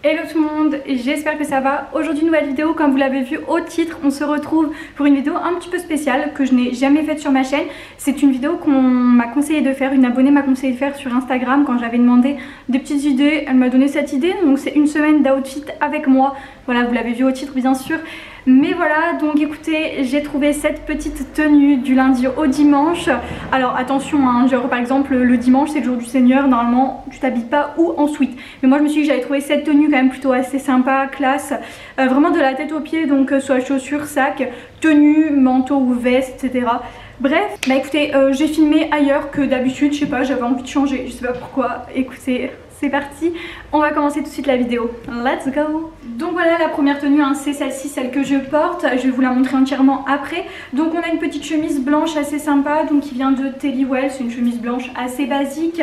Hello tout le monde, j'espère que ça va. Aujourd'hui nouvelle vidéo, comme vous l'avez vu au titre, on se retrouve pour une vidéo un petit peu spéciale que je n'ai jamais faite sur ma chaîne. C'est une vidéo qu'on m'a conseillé de faire, une abonnée m'a conseillé de faire sur Instagram quand j'avais demandé des petites idées. Elle m'a donné cette idée, donc c'est une semaine d'outfit avec moi. Voilà, vous l'avez vu au titre bien sûr. Mais voilà, donc écoutez, j'ai trouvé cette petite tenue du lundi au dimanche. Alors attention, hein, genre par exemple le dimanche c'est le jour du Seigneur, normalement tu t'habilles pas ou en sweat. Mais moi je me suis dit que j'avais trouvé cette tenue quand même plutôt assez sympa, classe, vraiment de la tête aux pieds, donc soit chaussures, sac, tenue, manteau ou veste, etc. Bref, bah écoutez, j'ai filmé ailleurs que d'habitude, je sais pas, j'avais envie de changer, je sais pas pourquoi. Écoutez, c'est parti, on va commencer tout de suite la vidéo. Let's go! Donc voilà, la première tenue, hein, c'est celle-ci, celle que je porte. Je vais vous la montrer entièrement après. Donc on a une petite chemise blanche assez sympa, donc qui vient de Tellywell. C'est une chemise blanche assez basique.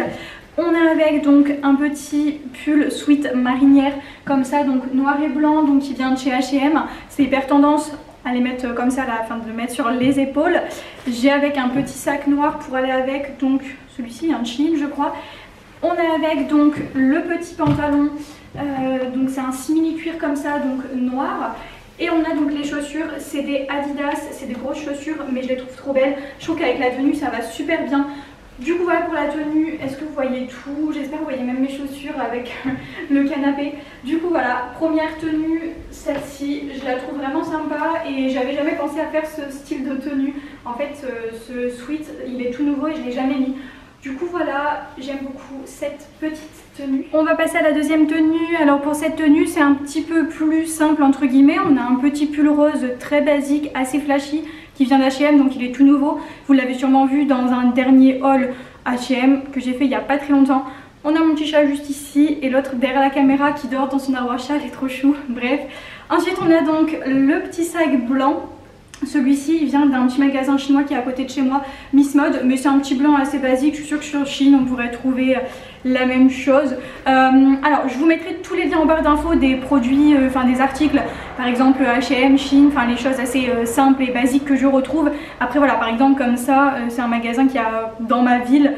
On a avec donc un petit pull sweat marinière comme ça, donc noir et blanc, donc qui vient de chez H&M. C'est hyper tendance à les mettre comme ça, afin de le mettre sur les épaules. J'ai avec un petit sac noir pour aller avec, donc celui-ci, un jean je crois. On a avec donc le petit pantalon, donc c'est un simili cuir comme ça, donc noir. Et on a donc les chaussures, c'est des Adidas, c'est des grosses chaussures mais je les trouve trop belles. Je trouve qu'avec la tenue ça va super bien. Du coup voilà pour la tenue, est-ce que vous voyez tout? J'espère que vous voyez même mes chaussures avec le canapé. Du coup voilà, première tenue, celle-ci, je la trouve vraiment sympa et j'avais jamais pensé à faire ce style de tenue. En fait ce sweat il est tout nouveau et je l'ai jamais mis. Du coup voilà, j'aime beaucoup cette petite tenue. On va passer à la deuxième tenue. Alors pour cette tenue c'est un petit peu plus simple entre guillemets. On a un petit pull rose très basique, assez flashy, qui vient d'H&M, donc il est tout nouveau. Vous l'avez sûrement vu dans un dernier haul H&M que j'ai fait il n'y a pas très longtemps. On a mon petit chat juste ici et l'autre derrière la caméra qui dort dans son arbre à chat, elle est trop chou. Bref. Ensuite on a donc le petit sac blanc. Celui-ci il vient d'un petit magasin chinois qui est à côté de chez moi, Miss Mode, mais c'est un petit blanc assez basique. Je suis sûre que sur Chine on pourrait trouver la même chose. Alors je vous mettrai tous les liens en barre d'infos des produits, enfin des articles, par exemple H&M, Chine, enfin les choses assez simples et basiques que je retrouve. Après voilà, par exemple comme ça, c'est un magasin qui a dans ma ville,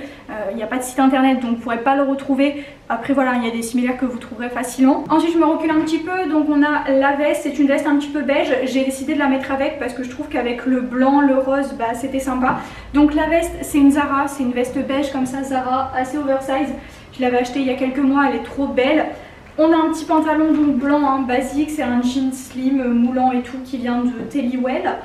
il n'y a pas de site internet donc vous ne pourrez pas le retrouver. Après voilà, il y a des similaires que vous trouverez facilement. Ensuite je me recule un petit peu, donc on a la veste, c'est une veste un petit peu beige. J'ai décidé de la mettre avec parce que je trouve qu'avec le blanc, le rose, bah c'était sympa. Donc la veste c'est une Zara, c'est une veste beige comme ça, Zara, assez oversize. Je l'avais acheté il y a quelques mois, elle est trop belle. On a un petit pantalon donc blanc, hein, basique, c'est un jean slim, moulant et tout qui vient de Tellywell.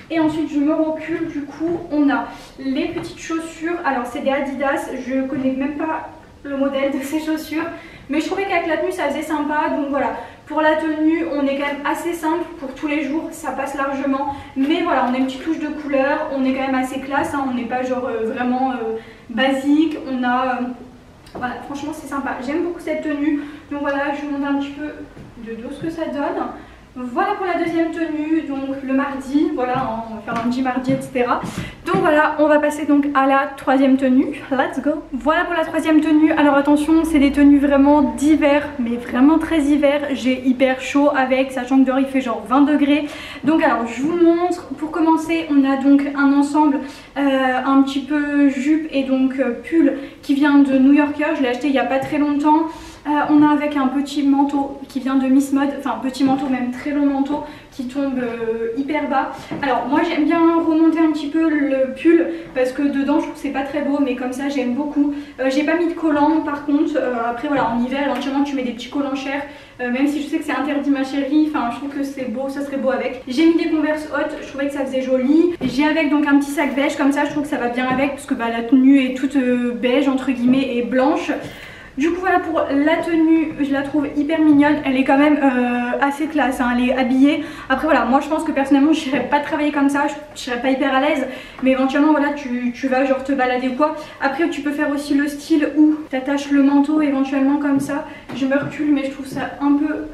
Et ensuite je me recule, du coup on a les petites chaussures. Alors c'est des Adidas, je connais même pas le modèle de ces chaussures, mais je trouvais qu'avec la tenue ça faisait sympa. Donc voilà, pour la tenue on est quand même assez simple, pour tous les jours ça passe largement. Mais voilà, on a une petite touche de couleur, on est quand même assez classe, hein, on n'est pas genre vraiment basique. On a... voilà, franchement c'est sympa, j'aime beaucoup cette tenue. Donc voilà, je vous montre un petit peu de dos ce que ça donne. Voilà pour la deuxième tenue, donc le mardi, voilà, on va faire lundi, mardi, etc. Donc voilà, on va passer donc à la troisième tenue, let's go. Voilà pour la troisième tenue. Alors attention, c'est des tenues vraiment d'hiver, mais vraiment très hiver. J'ai hyper chaud avec, sachant que dehors il fait genre 20 degrés. Donc alors je vous montre, pour commencer on a donc un ensemble un petit peu jupe et donc pull qui vient de New Yorker, je l'ai acheté il n'y a pas très longtemps. On a avec un petit manteau qui vient de Miss Mode, enfin petit manteau, même très long manteau qui tombe hyper bas. Alors moi j'aime bien remonter un petit peu le pull parce que dedans je trouve que c'est pas très beau, mais comme ça j'aime beaucoup. J'ai pas mis de collant par contre. Après voilà, en hiver éventuellement tu mets des petits collants chers, même si je sais que c'est interdit ma chérie, enfin je trouve que c'est beau, ça serait beau avec. J'ai mis des Converse hautes, je trouvais que ça faisait joli. J'ai avec donc un petit sac beige comme ça, je trouve que ça va bien avec parce que bah, la tenue est toute beige entre guillemets et blanche. Du coup voilà pour la tenue, je la trouve hyper mignonne, elle est quand même assez classe, hein, elle est habillée. Après voilà, moi je pense que personnellement je n'irais pas travailler comme ça, je serais pas hyper à l'aise. Mais éventuellement voilà, tu vas genre te balader ou quoi. Après tu peux faire aussi le style où tu attaches le manteau éventuellement comme ça. Je me recule mais je trouve ça un peu...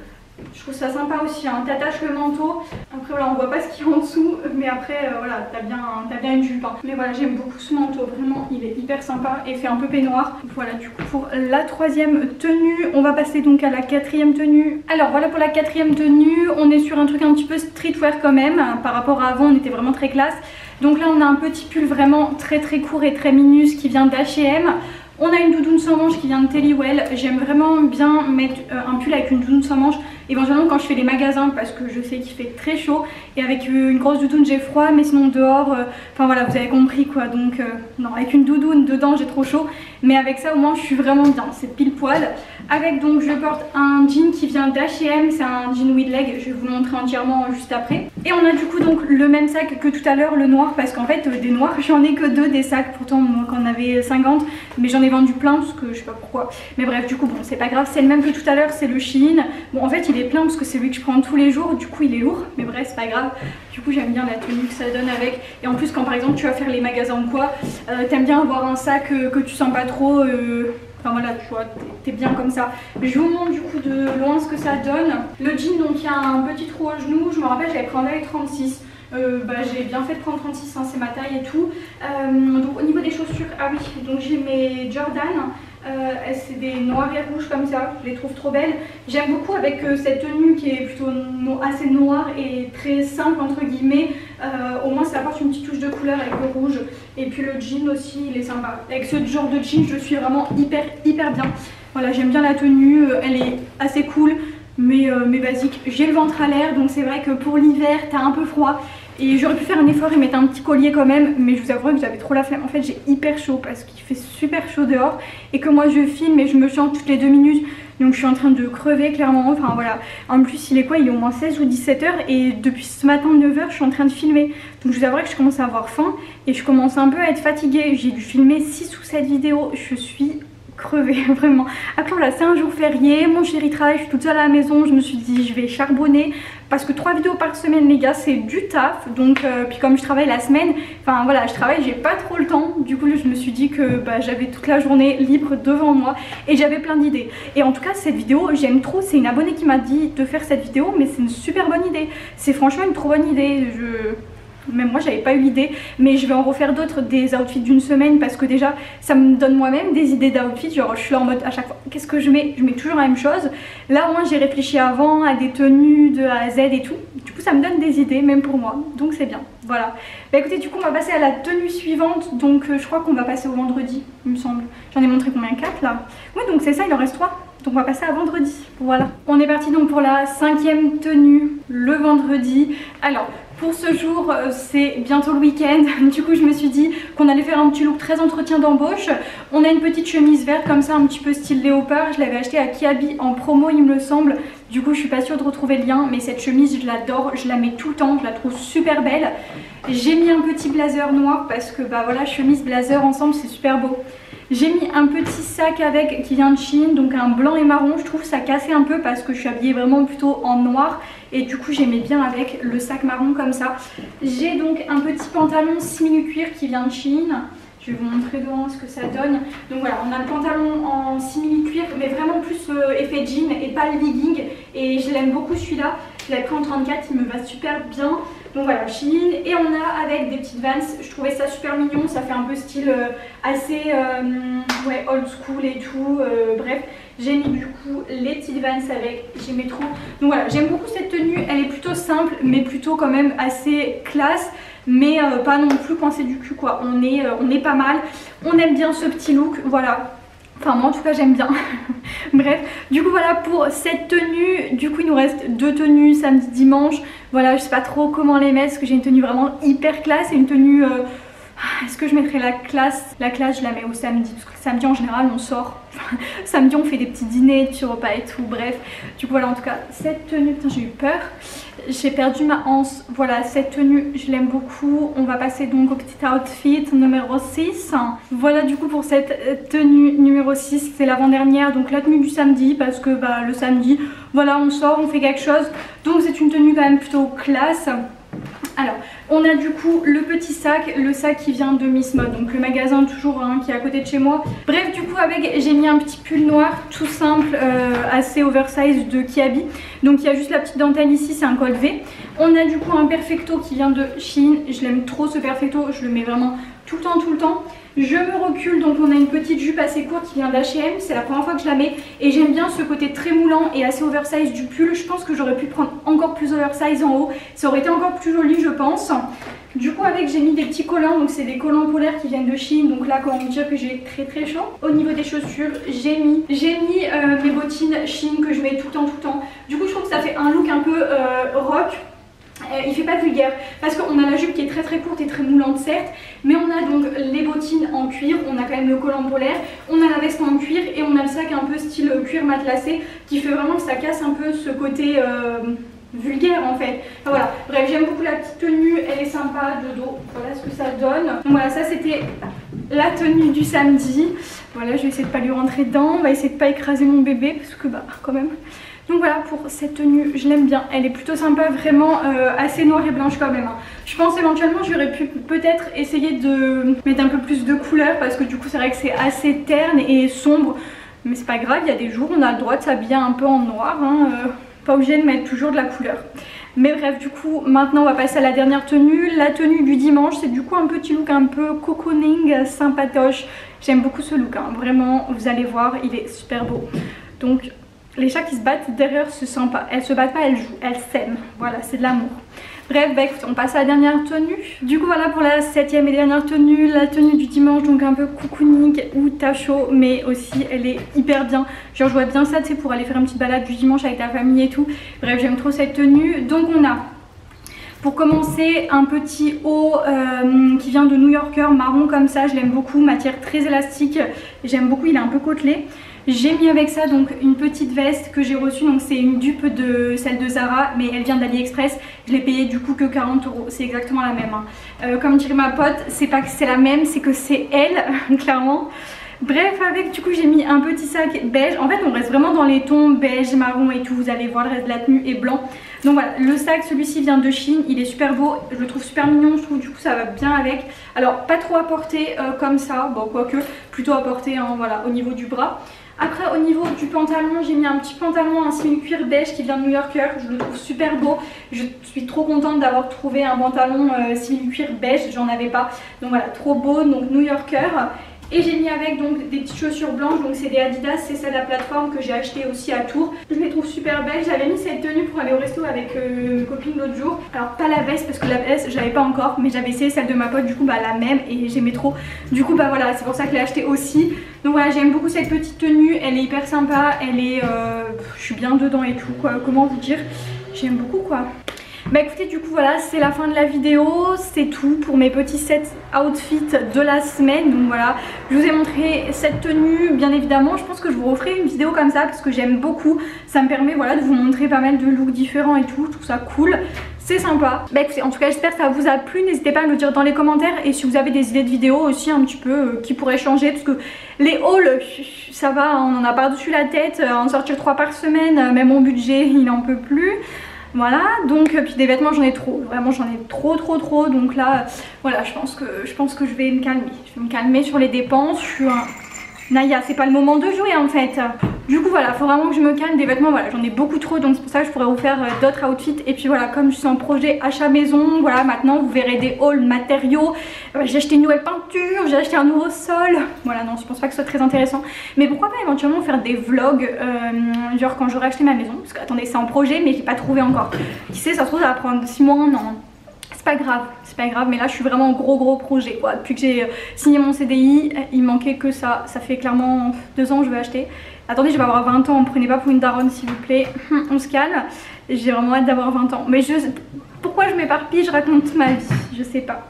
je trouve ça sympa aussi, hein. T'attaches le manteau, après voilà on voit pas ce qu'il y a en dessous, mais après voilà t'as bien une jupe, hein. Mais voilà j'aime beaucoup ce manteau, vraiment il est hyper sympa et fait un peu peignoir. Voilà du coup pour la troisième tenue, on va passer donc à la quatrième tenue. Alors voilà pour la quatrième tenue, on est sur un truc un petit peu streetwear quand même, par rapport à avant on était vraiment très classe. Donc là on a un petit pull vraiment très court et très minus qui vient d'H&M. On a une doudoune sans manches qui vient de Tellywell. J'aime vraiment bien mettre un pull avec une doudoune sans manches, éventuellement quand je fais les magasins parce que je sais qu'il fait très chaud. Et avec une grosse doudoune j'ai froid, mais sinon dehors, enfin voilà, vous avez compris quoi. Donc non, avec une doudoune dedans j'ai trop chaud, mais avec ça au moins je suis vraiment bien, c'est pile poil. Avec donc je porte un jean qui vient d'H&M, c'est un jean with leg, je vais vous le montrer entièrement juste après. Et on a du coup donc le même sac que tout à l'heure, le noir, parce qu'en fait des noirs j'en ai que 2 des sacs, pourtant moi j'en avais 50, mais j'en ai vendu plein parce que je sais pas pourquoi. Mais bref, du coup bon c'est pas grave, c'est le même que tout à l'heure, c'est le Shein. Bon en fait il est plein parce que c'est lui que je prends tous les jours, du coup il est lourd, mais bref c'est pas grave. Du coup j'aime bien la tenue que ça donne avec. Et en plus quand par exemple tu vas faire les magasins ou quoi, t'aimes bien avoir un sac que tu sens pas trop... Enfin voilà, tu vois, t'es bien comme ça. Je vous montre du coup de loin ce que ça donne. Le jean, donc il y a un petit trou au genou. Je me rappelle, j'avais pris en taille 36. J'ai bien fait de prendre 36, hein, c'est ma taille et tout. Donc au niveau des chaussures, ah oui, donc j'ai mes Jordan. C'est des noirs et rouges comme ça, je les trouve trop belles. J'aime beaucoup avec cette tenue qui est plutôt assez noire et très simple entre guillemets. Au moins ça apporte une petite touche de couleur avec le rouge. Et puis le jean aussi il est sympa. Avec ce genre de jean je suis vraiment hyper bien. Voilà, j'aime bien la tenue, elle est assez cool mais basique. J'ai le ventre à l'air donc c'est vrai que pour l'hiver t'as un peu froid. Et j'aurais pu faire un effort et mettre un petit collier quand même, mais je vous avoue que j'avais trop la flemme. En fait j'ai hyper chaud parce qu'il fait super chaud dehors et que moi je filme et je me change toutes les 2 minutes. Donc je suis en train de crever clairement, enfin voilà. En plus il est quoi, il est au moins 16 ou 17 h et depuis ce matin 9 h je suis en train de filmer. Donc je vous avouerai que je commence à avoir faim et je commence un peu à être fatiguée. J'ai dû filmer 6 ou 7 vidéos, je suis crevée vraiment. Après voilà, c'est un jour férié, mon chéri travaille, je suis toute seule à la maison, je me suis dit je vais charbonner parce que 3 vidéos par semaine les gars c'est du taf. Donc puis comme je travaille la semaine, enfin voilà je travaille, j'ai pas trop le temps. Du coup je me suis dit que j'avais toute la journée libre devant moi et j'avais plein d'idées. Et en tout cas cette vidéo j'aime trop, c'est une abonnée qui m'a dit de faire cette vidéo mais c'est une super bonne idée. C'est franchement une trop bonne idée. Même moi j'avais pas eu l'idée, mais je vais en refaire d'autres, des outfits d'une semaine parce que déjà ça me donne moi-même des idées d'outfits. Genre je suis là en mode à chaque fois qu'est-ce que je mets toujours la même chose. Là au moins j'ai réfléchi avant à des tenues de A à Z et tout. Du coup ça me donne des idées même pour moi, donc c'est bien. Voilà. Bah écoutez, du coup on va passer à la tenue suivante. Donc je crois qu'on va passer au vendredi il me semble. J'en ai montré combien, 4 là. Oui donc c'est ça, il en reste 3. Donc on va passer à vendredi, voilà. On est parti donc pour la 5e tenue, le vendredi. Alors pour ce jour c'est bientôt le week-end, du coup je me suis dit qu'on allait faire un petit look très entretien d'embauche. On a une petite chemise verte comme ça, un petit peu style léopard. Je l'avais acheté à Kiabi en promo il me semble. Du coup je suis pas sûre de retrouver le lien, mais cette chemise je l'adore, je la mets tout le temps, je la trouve super belle. J'ai mis un petit blazer noir parce que bah voilà, chemise blazer ensemble c'est super beau. J'ai mis un petit sac avec qui vient de Shein, donc un blanc et marron. Je trouve ça cassait un peu parce que je suis habillée vraiment plutôt en noir. Et du coup j'aimais bien avec le sac marron comme ça. J'ai donc un petit pantalon simili-cuir qui vient de Shein. Je vais vous montrer devant ce que ça donne. Donc voilà, on a le pantalon en simili-cuir, mais vraiment plus effet jean et pas le legging. Et je l'aime beaucoup celui-là. Je l'ai pris en 34, il me va super bien. Donc voilà, Shein. Et on a avec des petites Vans. Je trouvais ça super mignon. Ça fait un peu style assez ouais, old school et tout. Bref, j'ai mis du coup les petites Vans avec. J'aimais trop. Donc voilà, j'aime beaucoup cette tenue. Elle est plutôt simple, mais plutôt quand même assez classe. Mais pas non plus coincé du cul quoi. On est pas mal. On aime bien ce petit look. Voilà. Enfin moi en tout cas j'aime bien. Bref, du coup voilà pour cette tenue. Du coup il nous reste 2 tenues samedi dimanche. Voilà, je sais pas trop comment les mettre parce que j'ai une tenue vraiment hyper classe et une tenue... Est-ce que je mettrais la classe? La classe je la mets au samedi parce que le samedi en général on sort. Samedi on fait des petits dîners, petits repas et tout, bref. Du coup voilà en tout cas cette tenue, putain j'ai eu peur. J'ai perdu ma anse, voilà cette tenue je l'aime beaucoup. On va passer donc au petit outfit numéro 6. Voilà du coup pour cette tenue numéro 6, c'est l'avant-dernière, donc la tenue du samedi parce que bah le samedi voilà on sort, on fait quelque chose. Donc c'est une tenue quand même plutôt classe. Alors, on a du coup le petit sac, le sac qui vient de Miss Mode, donc le magasin toujours hein, qui est à côté de chez moi. Bref, du coup avec, j'ai mis un petit pull noir tout simple, assez oversize de Kiabi. Donc il y a juste la petite dentelle ici, c'est un col V. On a du coup un perfecto qui vient de Shein, je l'aime trop ce perfecto, je le mets vraiment tout le temps. Je me recule, donc on a une petite jupe assez courte qui vient d'H&M, c'est la première fois que je la mets et j'aime bien ce côté très moulant et assez oversize du pull. Je pense que j'aurais pu prendre encore plus oversize en haut, ça aurait été encore plus joli je pense. Du coup avec j'ai mis des petits collants, donc c'est des collants polaires qui viennent de Chine. Donc là comment vous dire que j'ai très chaud. Au niveau des chaussures j'ai mis mes bottines Chine que je mets tout le temps. Du coup je trouve que ça fait un look un peu rock. Il fait pas vulgaire parce qu'on a la jupe qui est très courte et très moulante certes, mais on a donc les bottines en cuir, on a quand même le collant polaire, on a la veste en cuir et on a le sac un peu style cuir matelassé qui fait vraiment que ça casse un peu ce côté vulgaire en fait. Enfin, voilà, bref j'aime beaucoup la petite tenue, elle est sympa de dos, voilà ce que ça donne. Donc voilà, ça c'était la tenue du samedi. Voilà, je vais essayer de pas lui rentrer dedans, on va essayer de pas écraser mon bébé parce que bah quand même. Donc voilà pour cette tenue, je l'aime bien, elle est plutôt sympa, vraiment assez noire et blanche quand même. Je pense éventuellement j'aurais pu peut-être essayer de mettre un peu plus de couleurs parce que du coup c'est vrai que c'est assez terne et sombre. Mais c'est pas grave, il y a des jours où on a le droit de s'habiller un peu en noir, pas obligé de mettre toujours de la couleur. Mais bref, du coup maintenant on va passer à la dernière tenue. La tenue du dimanche, c'est du coup un petit look un peu cocooning, sympatoche. J'aime beaucoup ce look, vraiment vous allez voir, il est super beau. Donc les chats qui se battent derrière c'est sympa, elles se battent pas, elles jouent, elles s'aiment, voilà c'est de l'amour. Bref, bah écoute, on passe à la dernière tenue. Du coup voilà pour la 7e et dernière tenue, la tenue du dimanche, donc un peu cocooning ou t'as chaud, mais aussi elle est hyper bien. Genre je vois bien ça, tu sais, pour aller faire une petite balade du dimanche avec ta famille et tout. Bref, j'aime trop cette tenue. Donc on a, pour commencer, un petit haut qui vient de New Yorker, marron comme ça, je l'aime beaucoup, matière très élastique, j'aime beaucoup, il est un peu côtelé. J'ai mis avec ça donc une petite veste que j'ai reçue, donc c'est une dupe de celle de Zara mais elle vient d'AliExpress. Je l'ai payée du coup que 40 €, c'est exactement la même. Comme dirait ma pote, c'est pas que c'est la même, c'est que c'est elle, clairement. Bref, avec du coup j'ai mis un petit sac beige. En fait on reste vraiment dans les tons beige, marron et tout, vous allez voir, le reste de la tenue est blanc. Donc voilà, le sac, celui-ci vient de Chine, il est super beau, je le trouve super mignon, je trouve du coup ça va bien avec. Alors pas trop à porter comme ça, bon quoique, plutôt à porter voilà, au niveau du bras. Après au niveau du pantalon, j'ai mis un petit pantalon, un simili-cuir beige qui vient de New Yorker, je le trouve super beau. Je suis trop contente d'avoir trouvé un pantalon simili-cuir beige, j'en avais pas. Donc voilà, trop beau, donc New Yorker. Et j'ai mis avec donc des petites chaussures blanches, donc c'est des Adidas, c'est celle de la plateforme que j'ai acheté aussi à Tours. Je les trouve super belles, j'avais mis cette tenue pour aller au resto avec mes copines l'autre jour. Alors pas la veste parce que la veste je l'avais pas encore, mais j'avais essayé celle de ma pote, du coup bah la même et j'aimais trop. Du coup bah voilà, c'est pour ça que je l'ai acheté aussi. Donc voilà, j'aime beaucoup cette petite tenue, elle est hyper sympa, elle est... je suis bien dedans et tout quoi, comment vous dire, j'aime beaucoup quoi. Bah écoutez, du coup voilà, c'est la fin de la vidéo, c'est tout pour mes petits sets outfits de la semaine. Donc voilà, je vous ai montré cette tenue, bien évidemment, je pense que je vous referai une vidéo comme ça parce que j'aime beaucoup. Ça me permet voilà de vous montrer pas mal de looks différents et tout, je trouve ça cool. C'est sympa. Bah écoutez, en tout cas j'espère que ça vous a plu, n'hésitez pas à me le dire dans les commentaires. Et si vous avez des idées de vidéos aussi un petit peu qui pourraient changer, parce que les hauls, ça va, on en a par-dessus la tête, en sortir 3 par semaine, même mon budget il en peut plus. Voilà, donc puis des vêtements j'en ai trop, vraiment j'en ai trop, donc là voilà, je pense que je vais me calmer. Je vais me calmer sur les dépenses, je suis un... Naya, c'est pas le moment de jouer en fait. Du coup voilà, faut vraiment que je me calme. Des vêtements, voilà, j'en ai beaucoup trop, donc c'est pour ça que je pourrais vous faire d'autres outfits. Et puis voilà, comme je suis en projet achat maison, voilà, maintenant vous verrez des hauls matériaux. J'ai acheté une nouvelle peinture, j'ai acheté un nouveau sol. Voilà, non, je pense pas que ce soit très intéressant. Mais pourquoi pas éventuellement faire des vlogs, genre quand j'aurai acheté ma maison. Parce que attendez, c'est en projet, mais j'ai pas trouvé encore. Qui sait, ça se trouve ça va prendre 6 mois, 1 an. C'est pas grave, mais là je suis vraiment en gros projet quoi. Depuis que j'ai signé mon CDI, il manquait que ça. Ça fait clairement 2 ans que je vais acheter. Attendez, je vais avoir 20 ans, me prenez pas pour une daronne s'il vous plaît. On se calme. J'ai vraiment hâte d'avoir 20 ans. Mais pourquoi je m'éparpille, je raconte ma vie, je sais pas.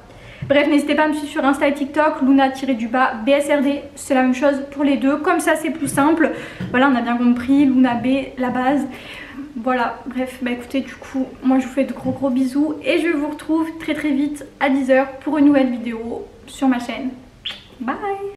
Bref, n'hésitez pas à me suivre sur Insta et TikTok, Luna-BSRD, c'est la même chose pour les deux. Comme ça c'est plus simple. Voilà, on a bien compris, Luna B, la base. Voilà, bref, bah écoutez, du coup, moi je vous fais de gros bisous et je vous retrouve très vite à 10 h pour une nouvelle vidéo sur ma chaîne. Bye!